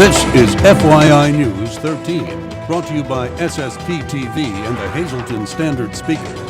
This is FYI News 13, brought to you by SSPTV and the Hazleton Standard Speaker.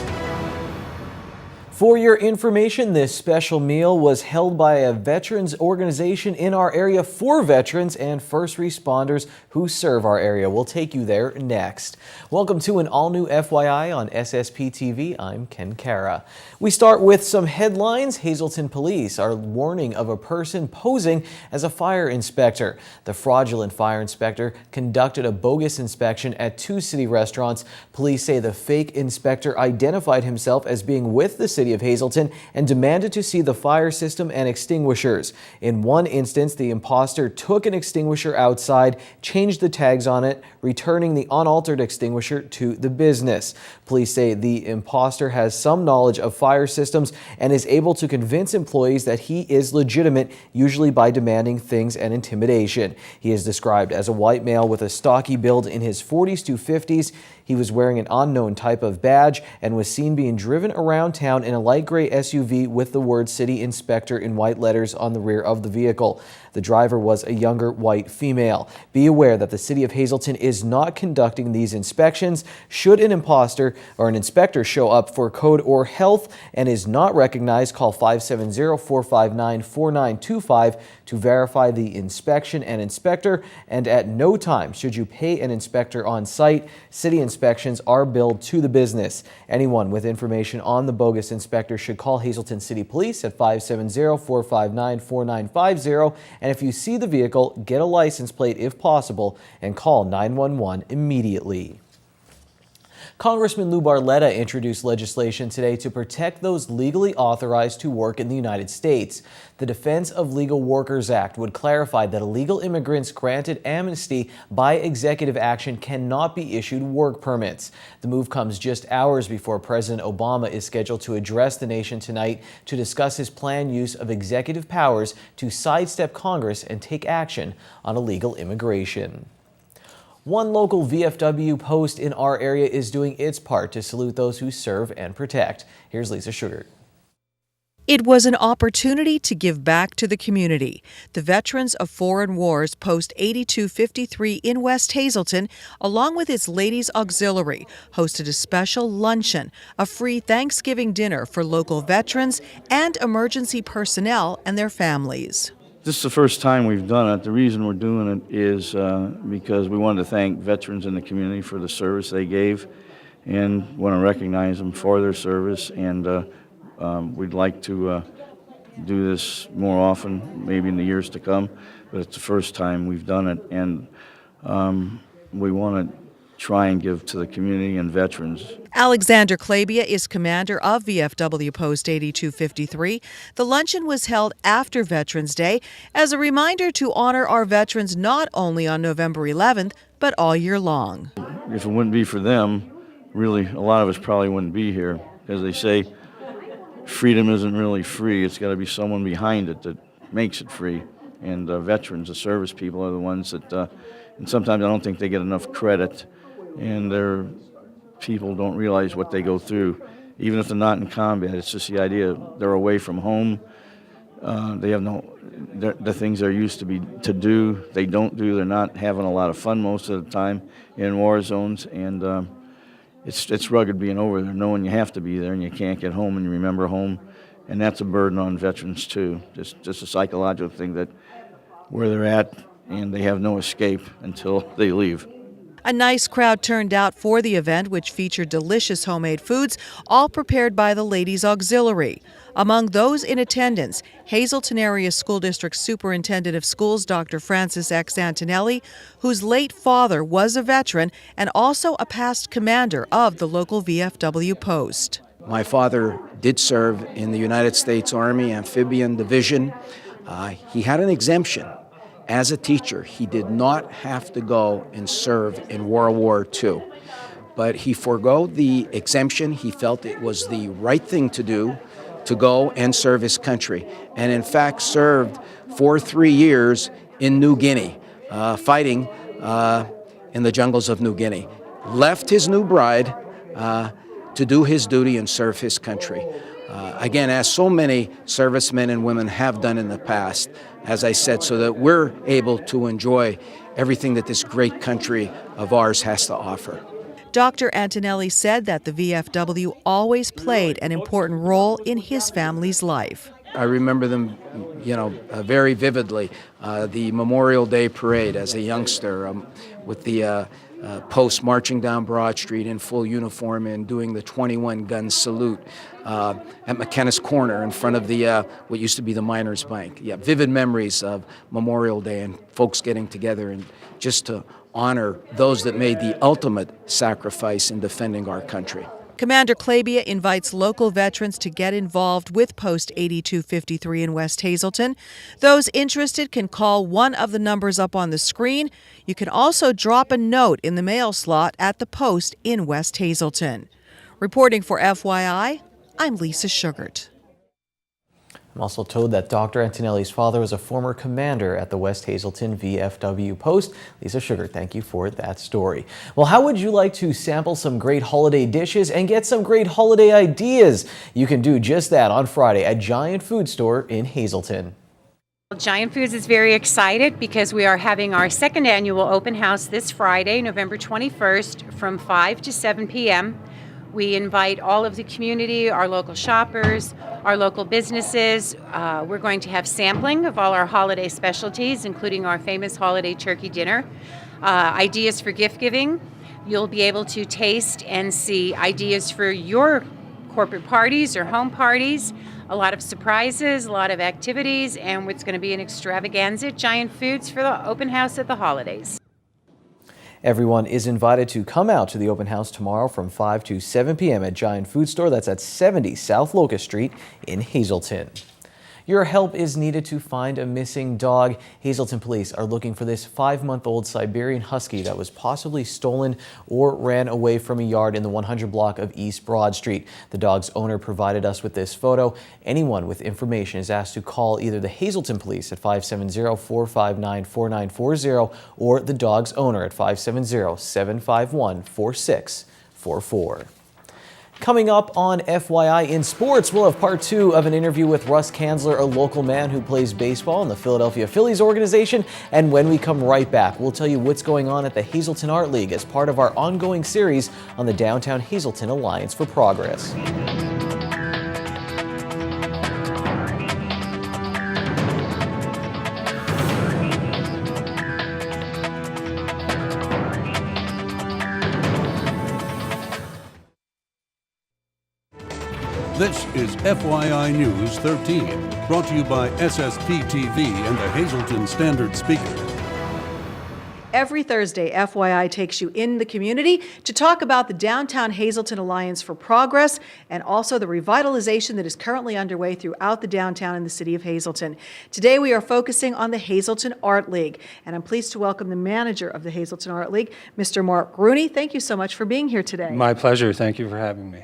For your information, this special meal was held by a veterans organization in our area for veterans and first responders who serve our area. We'll take you there next. Welcome to an all-new FYI on SSPTV. I'm Ken Kara. We start with some headlines. Hazleton police are warning of a person posing as a fire inspector. The fraudulent fire inspector conducted a bogus inspection at 2 city restaurants. Police say the fake inspector identified himself as being with the city of Hazleton and demanded to see the fire system and extinguishers. In one instance, the imposter took an extinguisher outside, changed the tags on it, returning the unaltered extinguisher to the business. Police say the imposter has some knowledge of fire systems and is able to convince employees that he is legitimate, usually by demanding things and intimidation. He is described as a white male with a stocky build in his 40s to 50s. He was wearing an unknown type of badge and was seen being driven around town in a light gray SUV with the word City Inspector in white letters on the rear of the vehicle. The driver was a younger white female. Be aware that the City of Hazleton is not conducting these inspections. Should an imposter or an inspector show up for code or health and is not recognized, call 570-459-4925 to verify the inspection and inspector. And at no time should you pay an inspector on site. City inspections are billed to the business. Anyone with information on the bogus inspector should call Hazleton City Police at 570-459-4950. And if you see the vehicle, get a license plate if possible and call 911 immediately. Congressman Lou Barletta introduced legislation today to protect those legally authorized to work in the United States. The Defense of Legal Workers Act would clarify that illegal immigrants granted amnesty by executive action cannot be issued work permits. The move comes just hours before President Obama is scheduled to address the nation tonight to discuss his planned use of executive powers to sidestep Congress and take action on illegal immigration. One local VFW post in our area is doing its part to salute those who serve and protect. Here's Lisa Sugar. It was an opportunity to give back to the community. The Veterans of Foreign Wars Post 8253 in West Hazleton, along with its Ladies Auxiliary, hosted a special luncheon, a free Thanksgiving dinner for local veterans and emergency personnel and their families. This is the first time we've done it. The reason we're doing it is because we wanted to thank veterans in the community for the service they gave and want to recognize them for their service. And we'd like to do this more often, maybe in the years to come, but it's the first time we've done it. And we want to try and give to the community and veterans. Alexander Klabia is commander of VFW Post 8253. The luncheon was held after Veterans Day as a reminder to honor our veterans not only on November 11th, but all year long. If it wouldn't be for them, really, a lot of us probably wouldn't be here, because they say freedom isn't really free. It's got to be someone behind it that makes it free. And veterans, the service people, are the ones that, and sometimes I don't think they get enough credit. And their people don't realize what they go through, even if they're not in combat. It's just the idea they're away from home. They have the things they're used to do. They don't do. They're not having a lot of fun most of the time in war zones, and it's rugged being over there, knowing you have to be there and you can't get home and you remember home, and that's a burden on veterans too. Just a psychological thing that where they're at and they have no escape until they leave. A nice crowd turned out for the event, which featured delicious homemade foods, all prepared by the Ladies Auxiliary. Among those in attendance, Hazleton Area School District Superintendent of Schools, Dr. Francis X. Antonelli, whose late father was a veteran and also a past commander of the local VFW post. My father did serve in the United States Army Amphibian Division. He had an exemption. As a teacher, he did not have to go and serve in World War II. But he forego the exemption. He felt it was the right thing to do, to go and serve his country. And in fact, served for 3 years in New Guinea, fighting in the jungles of New Guinea. Left his new bride to do his duty and serve his country. again, as so many servicemen and women have done in the past, as I said, so that we're able to enjoy everything that this great country of ours has to offer. Dr. Antonelli said that the VFW always played an important role in his family's life. I remember them, very vividly. The Memorial Day parade as a youngster, with the post marching down Broad Street in full uniform and doing the 21-gun salute at McKenna's Corner in front of the what used to be the Miners Bank. Yeah, vivid memories of Memorial Day and folks getting together and just to honor those that made the ultimate sacrifice in defending our country. Commander Klabia invites local veterans to get involved with Post 8253 in West Hazleton. Those interested can call one of the numbers up on the screen. You can also drop a note in the mail slot at the post in West Hazleton. Reporting for FYI, I'm Lisa Sugart. I'm also told that Dr. Antonelli's father was a former commander at the West Hazleton VFW post. Lisa Sugart, thank you for that story. Well, how would you like to sample some great holiday dishes and get some great holiday ideas? You can do just that on Friday at Giant Food Store in Hazleton. Giant Foods is very excited because we are having our second annual open house this Friday, November 21st, from 5 to 7 p.m. We invite all of the community, our local shoppers, our local businesses. We're going to have sampling of all our holiday specialties, including our famous holiday turkey dinner. Ideas for gift giving. You'll be able to taste and see ideas for your corporate parties or home parties. A lot of surprises, a lot of activities, and it's going to be an extravaganza at Giant Foods for the open house at the holidays. Everyone is invited to come out to the open house tomorrow from 5 to 7 p.m. at Giant Food Store. That's at 70 South Locust Street in Hazleton. Your help is needed to find a missing dog. Hazleton police are looking for this 5-month-old Siberian Husky that was possibly stolen or ran away from a yard in the 100 block of East Broad Street. The dog's owner provided us with this photo. Anyone with information is asked to call either the Hazleton police at 570-459-4940 or the dog's owner at 570-751-4644. Coming up on FYI in sports, we'll have part 2 of an interview with Russ Kanzler, a local man who plays baseball in the Philadelphia Phillies organization. And when we come right back, we'll tell you what's going on at the Hazleton Art League as part of our ongoing series on the Downtown Hazleton Alliance for Progress. This is FYI News 13, brought to you by SSPTV and the Hazleton Standard Speaker. Every Thursday, FYI takes you in the community to talk about the Downtown Hazleton Alliance for Progress and also the revitalization that is currently underway throughout the downtown in the city of Hazleton. Today, we are focusing on the Hazleton Art League, and I'm pleased to welcome the manager of the Hazleton Art League, Mr. Mark Rooney. Thank you so much for being here today. My pleasure. Thank you for having me.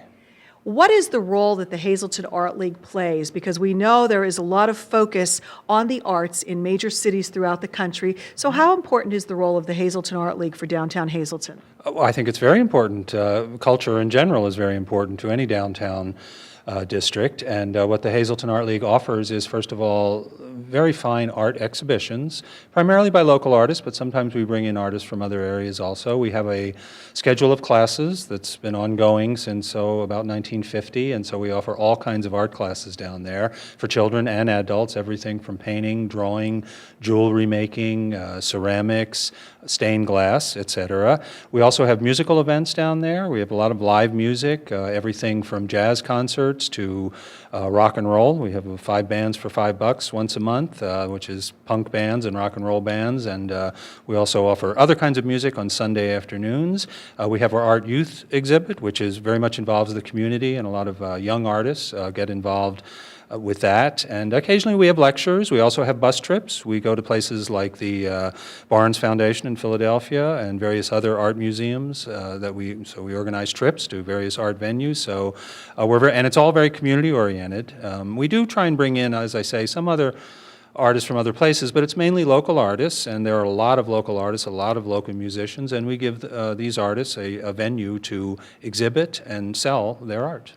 What is the role that the Hazleton Art League plays? Because we know there is a lot of focus on the arts in major cities throughout the country. So how important is the role of the Hazleton Art League for downtown Hazleton? Well, I think it's very important. Culture in general is very important to any downtown district, and what the Hazleton Art League offers is, first of all, very fine art exhibitions, primarily by local artists, but sometimes we bring in artists from other areas also. We have a schedule of classes that's been ongoing since about 1950, and so we offer all kinds of art classes down there for children and adults, everything from painting, drawing, jewelry making, ceramics, stained glass, etc. We also have musical events down there. We have a lot of live music, everything from jazz concerts to rock and roll. We have 5 bands for $5 once a month, which is punk bands and rock and roll bands, and we also offer other kinds of music on Sunday afternoons. We have our Art Youth exhibit, which is very much involves the community, and a lot of young artists get involved with that. And occasionally we have lectures. We also have bus trips. We go to places like the Barnes Foundation in Philadelphia and various other art museums so we organize trips to various art venues. So and it's all very community oriented. We do try and bring in, as I say, some other artists from other places, but it's mainly local artists, and there are a lot of local artists, a lot of local musicians, and we give these artists a venue to exhibit and sell their art.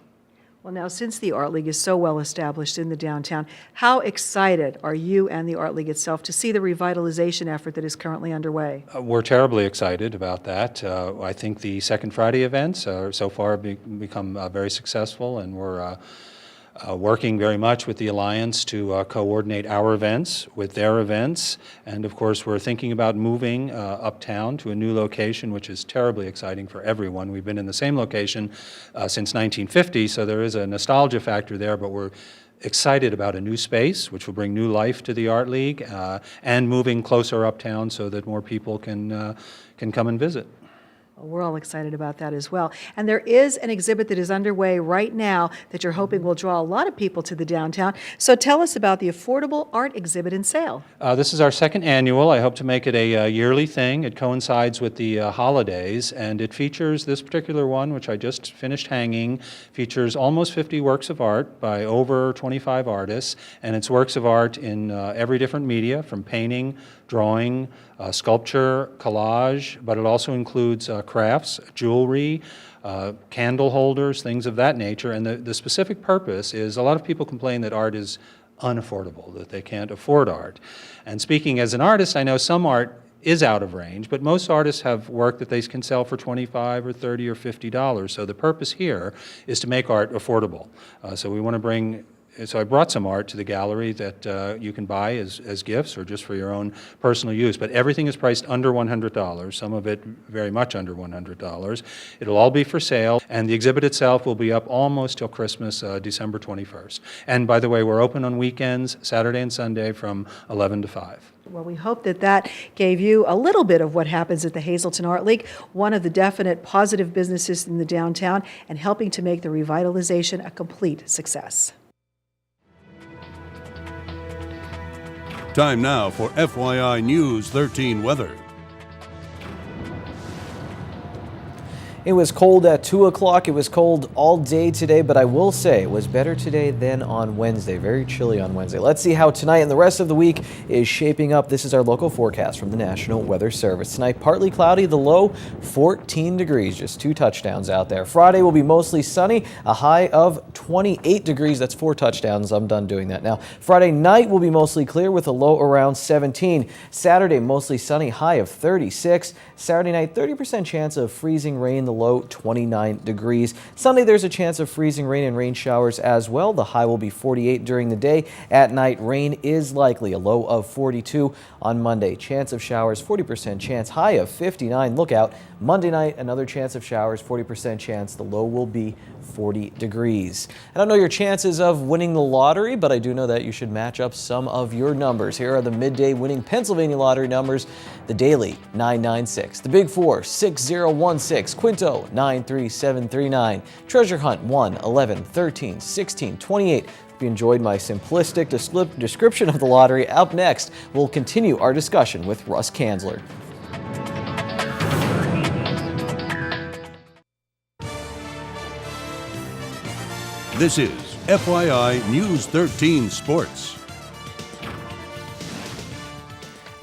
Well, now, since the Art League is so well established in the downtown, how excited are you and the Art League itself to see the revitalization effort that is currently underway? We're terribly excited about that. I think the Second Friday events are so far become very successful, and we're working very much with the Alliance to coordinate our events with their events. And of course, we're thinking about moving uptown to a new location, which is terribly exciting for everyone. We've been in the same location since 1950, so there is a nostalgia factor there, but we're excited about a new space, which will bring new life to the Art League, and moving closer uptown so that more people can come and visit. We're all excited about that as well. And there is an exhibit that is underway right now that you're hoping will draw a lot of people to the downtown. So tell us about the Affordable Art Exhibit and Sale. This is our second annual. I hope to make it a yearly thing. It coincides with the holidays, and it features this particular one, which I just finished hanging, features almost 50 works of art by over 25 artists, and it's works of art in every different media, from painting, drawing, sculpture, collage, but it also includes crafts, jewelry, candle holders, things of that nature. And the specific purpose is, a lot of people complain that art is unaffordable, that they can't afford art. And speaking as an artist, I know some art is out of range, but most artists have work that they can sell for $25 or $30 or $50. So the purpose here is to make art affordable. So we want to bring So I brought some art to the gallery that you can buy as gifts or just for your own personal use. But everything is priced under $100, some of it very much under $100. It'll all be for sale, and the exhibit itself will be up almost till Christmas, December 21st. And by the way, we're open on weekends, Saturday and Sunday from 11 to 5. Well, we hope that that gave you a little bit of what happens at the Hazleton Art League, one of the definite positive businesses in the downtown, and helping to make the revitalization a complete success. Time now for FYI News 13 weather. It was cold at 2 o'clock. It was cold all day today, but I will say it was better today than on Wednesday. Very chilly on Wednesday. Let's see how tonight and the rest of the week is shaping up. This is our local forecast from the National Weather Service. Tonight, partly cloudy, the low 14 degrees, just 2 touchdowns out there. Friday will be mostly sunny, a high of 28 degrees. That's 4 touchdowns. I'm done doing that now. Friday night will be mostly clear with a low around 17. Saturday, mostly sunny, high of 36. Saturday night, 30% chance of freezing rain, the low 29 degrees. Sunday, there's a chance of freezing rain and rain showers as well. The high will be 48 during the day. At night, rain is likely, a low of 42 on Monday. Chance of showers, 40% chance, high of 59. Look out. Monday night, another chance of showers, 40% chance. The low will be 40 degrees. I don't know your chances of winning the lottery, but I do know that you should match up some of your numbers. Here are the midday winning Pennsylvania lottery numbers. The daily, 996. The big four, 6016. Quinto, 93739. Treasure Hunt, 1, 11, 13, 16, 28. If you enjoyed my simplistic description of the lottery, up next, we'll continue our discussion with Russ Kanzler. This is FYI News 13 Sports.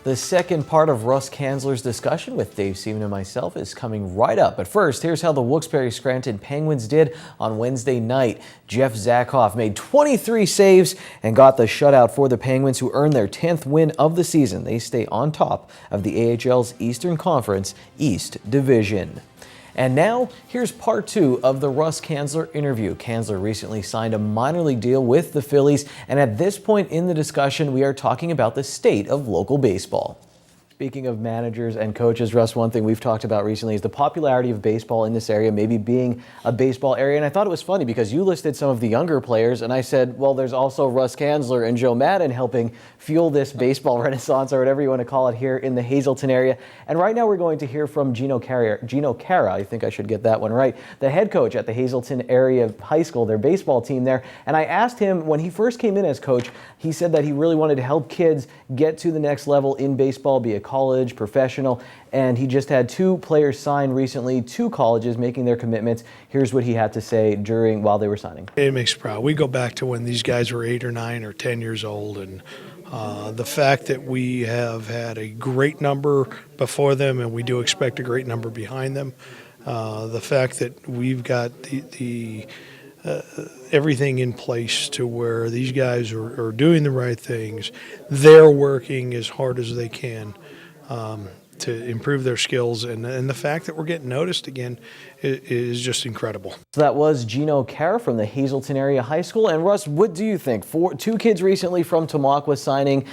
The second part of Russ Kanzler's discussion with Dave Seaman and myself is coming right up. But first, here's how the Wilkes-Barre-Scranton Penguins did on Wednesday night. Jeff Zakoff made 23 saves and got the shutout for the Penguins, who earned their 10th win of the season. They stay on top of the AHL's Eastern Conference East Division. And now, here's part 2 of the Russ Kanzler interview. Kanzler recently signed a minor league deal with the Phillies, and at this point in the discussion, we are talking about the state of local baseball. Speaking of managers and coaches, Russ, one thing we've talked about recently is the popularity of baseball in this area, maybe being a baseball area. And I thought it was funny because you listed some of the younger players, and I said, well, there's also Russ Kanzler and Joe Madden helping fuel this baseball renaissance, or whatever you want to call it, here in the Hazleton area. And right now we're going to hear from Gino Cara, I think I should get that one right, the head coach at the Hazleton area high school, their baseball team there. And I asked him, when he first came in as coach, he said that he really wanted to help kids get to the next level in baseball, be a college, professional, and he just had 2 players sign recently, 2 colleges making their commitments. Here's what he had to say while they were signing. It makes me proud. We go back to when these guys were 8 or 9 or 10 years old, and the fact that we have had a great number before them, and we do expect a great number behind them. The fact that we've got the everything in place to where these guys are doing the right things. They're working as hard as they can to improve their skills, and the fact that we're getting noticed again is just incredible. So that was Gino Carr from the Hazleton Area High School. And Russ, what do you think? Two kids recently from Tamaqua signing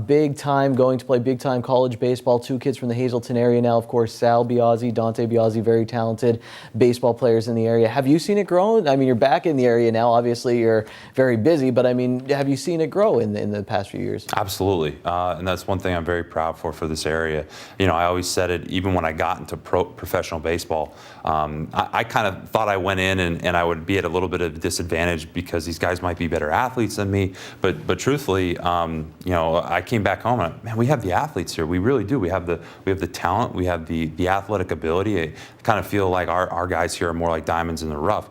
big time, going to play big time college baseball. Two kids from the Hazleton area now, of course, Sal Biazzi, Dante Biazzi, very talented baseball players in the area. Have you seen it grow? I mean, you're back in the area now. Obviously, you're very busy, but I mean, have you seen it grow in the past few years? Absolutely, and that's one thing I'm very proud for this area. You know, I always said it, even when I got into professional baseball, I kind of thought I went in and I would be at a little bit of a disadvantage because these guys might be better athletes than me. But truthfully, you know, I came back home and man, we have the athletes here. We really do. We have the talent. We have the athletic ability. I kind of feel like our guys here are more like diamonds in the rough.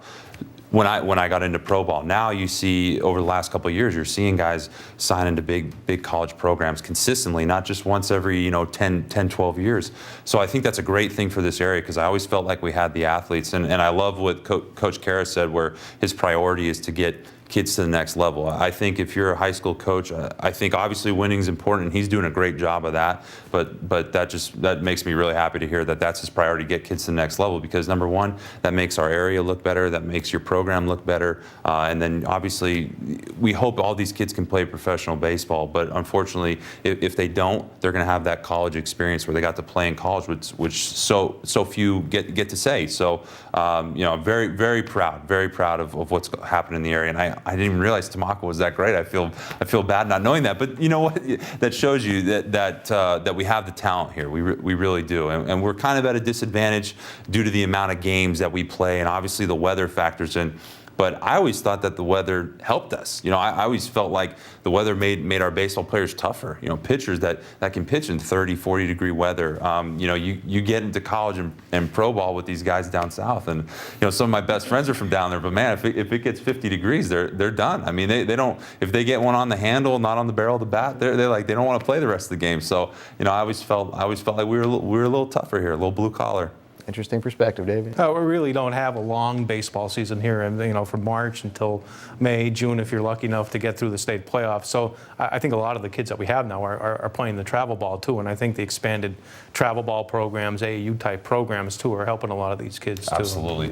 When I got into pro ball, now you see over the last couple of years, you're seeing guys sign into big college programs consistently, not just once every 10, 12 years. So I think that's a great thing for this area because I always felt like we had the athletes. And I love what Coach Karras said, where his priority is to get kids to the next level. I think if you're a high school coach, I think obviously winning is important, and he's doing a great job of that. But that makes me really happy to hear that that's his priority, get kids to the next level. Because number one, that makes our area look better, that makes your program look better, and then obviously we hope all these kids can play professional baseball. But unfortunately, if they don't, they're going to have that college experience where they got to play in college, which so few get to say. So you know, very proud of what's happened in the area, and I didn't even realize Tamaqua was that great. I feel bad not knowing that, but you know what? That shows you that we have the talent here. We really do, and we're kind of at a disadvantage due to the amount of games that we play, and obviously the weather factors in. But I always thought that the weather helped us. You know, I always felt like the weather made our baseball players tougher. You know, pitchers that can pitch in 30, 40 degree weather. You know, you get into college and pro ball with these guys down south, and you know, some of my best friends are from down there. But man, if it gets 50 degrees, they're done. I mean, they don't. If they get one on the handle, not on the barrel of the bat, they're like they don't want to play the rest of the game. So you know, I always felt like we were a little tougher here, a little blue collar. Interesting perspective, David. We really don't have a long baseball season here, and you know, from March until May, June, if you're lucky enough to get through the state playoffs. So I think a lot of the kids that we have now are playing the travel ball too, and I think the expanded travel ball programs, AAU type programs too, are helping a lot of these kids too.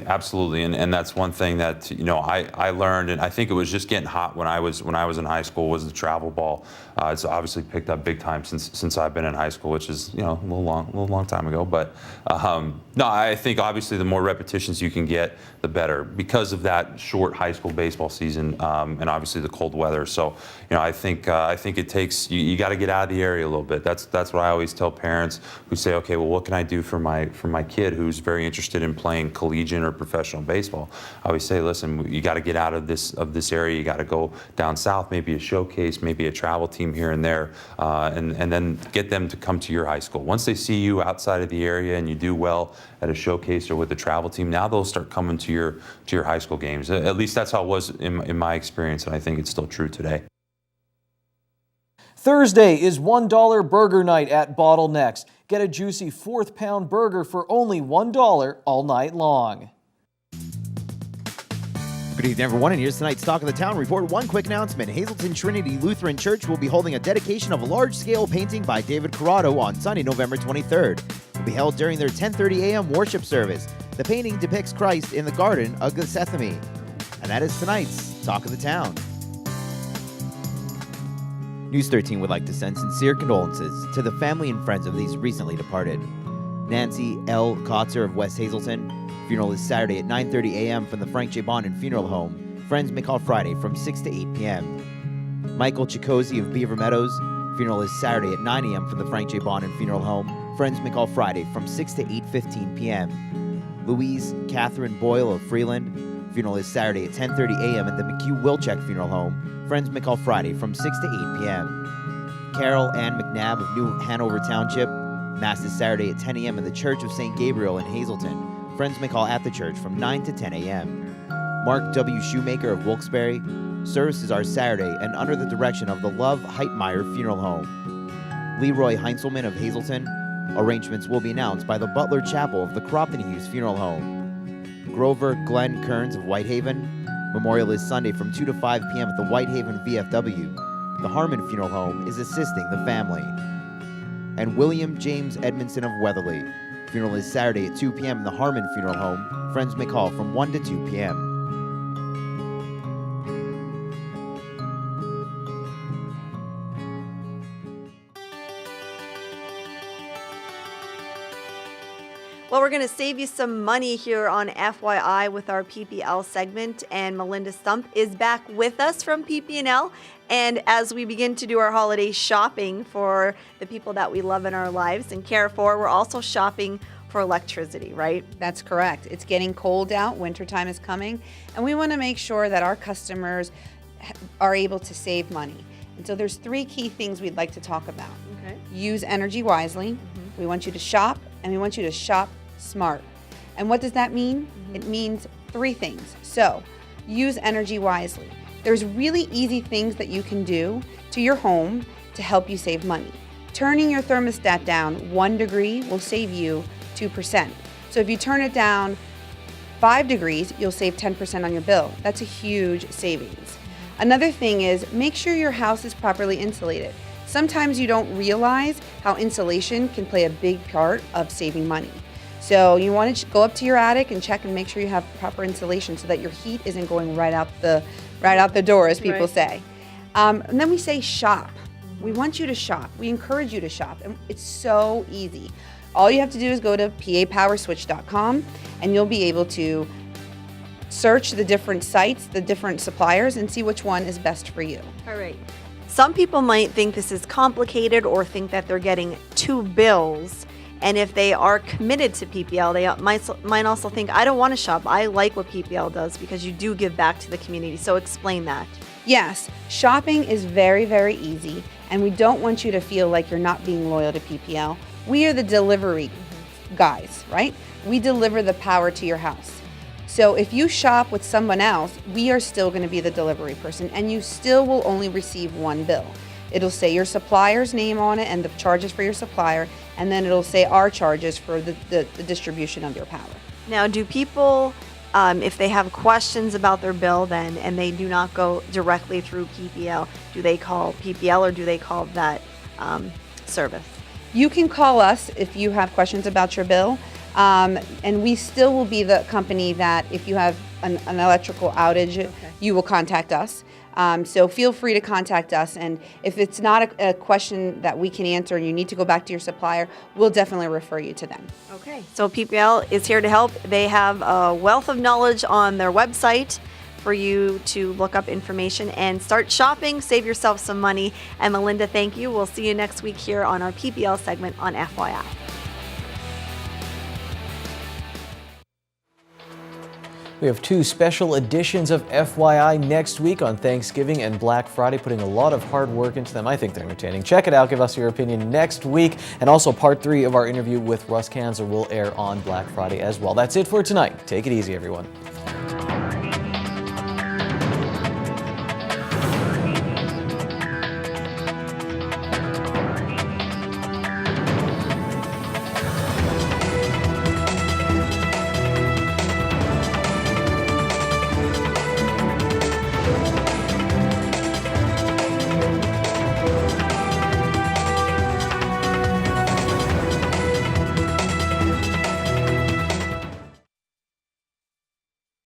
Absolutely, and that's one thing that you know I learned, and I think it was just getting hot when I was in high school, was the travel ball. It's obviously picked up big time since I've been in high school, which is, you know, a little long time ago. But no, I think obviously the more repetitions you can get, the better, because of that short high school baseball season, and obviously the cold weather. So you know, I think it takes you got to get out of the area a little bit. That's what I always tell parents who say, okay, well, what can I do for my kid who's very interested in playing collegiate or professional baseball? I always say, listen, you got to get out of this area. You got to go down south, maybe a showcase, maybe a travel team here and there, and then get them to come to your high school. Once they see you outside of the area and you do well at a showcase or with a travel team, now they'll start coming to your high school games. At least that's how it was in my experience, and I think it's still true today. Thursday is $1 burger night at Bottlenecks. Get a juicy 4th pound burger for only $1 all night long. Good evening, everyone, and here's tonight's Talk of the Town report. One quick announcement. Hazleton Trinity Lutheran Church will be holding a dedication of a large-scale painting by David Corrado on Sunday, November 23rd. It will be held during their 10:30 a.m. worship service. The painting depicts Christ in the Garden of Gethsemane. And that is tonight's Talk of the Town. News 13 would like to send sincere condolences to the family and friends of these recently departed. Nancy L. Kotzer of West Hazleton. Funeral is Saturday at 9:30 a.m. from the Frank J. Bonin Funeral Home. Friends may call Friday from 6 to 8 p.m. Michael Chikosi of Beaver Meadows. Funeral is Saturday at 9 a.m. from the Frank J. Bonin Funeral Home. Friends may call Friday from 6 to 8:15 p.m. Louise Catherine Boyle of Freeland. Funeral is Saturday at 10:30 a.m. at the McHugh Wilczek Funeral Home. Friends may call Friday from 6 to 8 p.m. Carol Ann McNabb of New Hanover Township. Mass is Saturday at 10 a.m. in the Church of St. Gabriel in Hazleton. Friends may call at the church from 9 to 10 a.m. Mark W. Shoemaker of Wilkes-Barre. Services are Saturday and under the direction of the Love Heitmeyer Funeral Home. Leroy Heinzelman of Hazleton. Arrangements will be announced by the Butler Chapel of the Cropton Hughes Funeral Home. Grover Glenn Kearns of Whitehaven. Memorial is Sunday from 2 to 5 p.m. at the Whitehaven VFW. The Harmon Funeral Home is assisting the family. And William James Edmondson of Weatherly. Funeral is Saturday at 2 p.m. in the Harmon Funeral Home. Friends may call from 1 to 2 p.m. Well, we're going to save you some money here on FYI with our PPL segment, and Melinda Stump is back with us from PP&L. And as we begin to do our holiday shopping for the people that we love in our lives and care for, we're also shopping for electricity, right? That's correct. It's getting cold out, wintertime is coming, and we want to make sure that our customers are able to save money. And so there's 3 key things we'd like to talk about. Okay. Use energy wisely. We want you to shop, and we want you to shop smart. And what does that mean? It means 3 things. So, use energy wisely. There's really easy things that you can do to your home to help you save money. Turning your thermostat down 1 degree will save you 2%. So if you turn it down 5 degrees, you'll save 10% on your bill. That's a huge savings. Another thing is make sure your house is properly insulated. Sometimes you don't realize how insulation can play a big part of saving money. So you want to go up to your attic and check and make sure you have proper insulation so that your heat isn't going right out the door, as people say. And then we say shop. We want you to shop. We encourage you to shop, and it's so easy. All you have to do is go to papowerswitch.com, and you'll be able to search the different sites, the different suppliers, and see which one is best for you. All right. Some people might think this is complicated or think that they're getting 2 bills. And if they are committed to PPL, they might also think, I don't want to shop. I like what PPL does because you do give back to the community. So explain that. Yes, shopping is very, very easy, and we don't want you to feel like you're not being loyal to PPL. We are the delivery guys, right? We deliver the power to your house. So if you shop with someone else, we are still going to be the delivery person, and you still will only receive 1 bill. It'll say your supplier's name on it and the charges for your supplier, and then it'll say our charges for the distribution of your power. Now, do people, if they have questions about their bill then and they do not go directly through PPL, do they call PPL or do they call that service? You can call us if you have questions about your bill, and we still will be the company that if you have an electrical outage, you will contact us. So feel free to contact us, and if it's not a question that we can answer and you need to go back to your supplier, we'll definitely refer you to them. Okay. So PPL is here to help. They have a wealth of knowledge on their website for you to look up information and start shopping, save yourself some money. And Melinda, thank you. We'll see you next week here on our PPL segment on FYI. We have 2 special editions of FYI next week on Thanksgiving and Black Friday, putting a lot of hard work into them. I think they're entertaining. Check it out. Give us your opinion next week. And also part 3 of our interview with Russ Kanzer will air on Black Friday as well. That's it for tonight. Take it easy, everyone.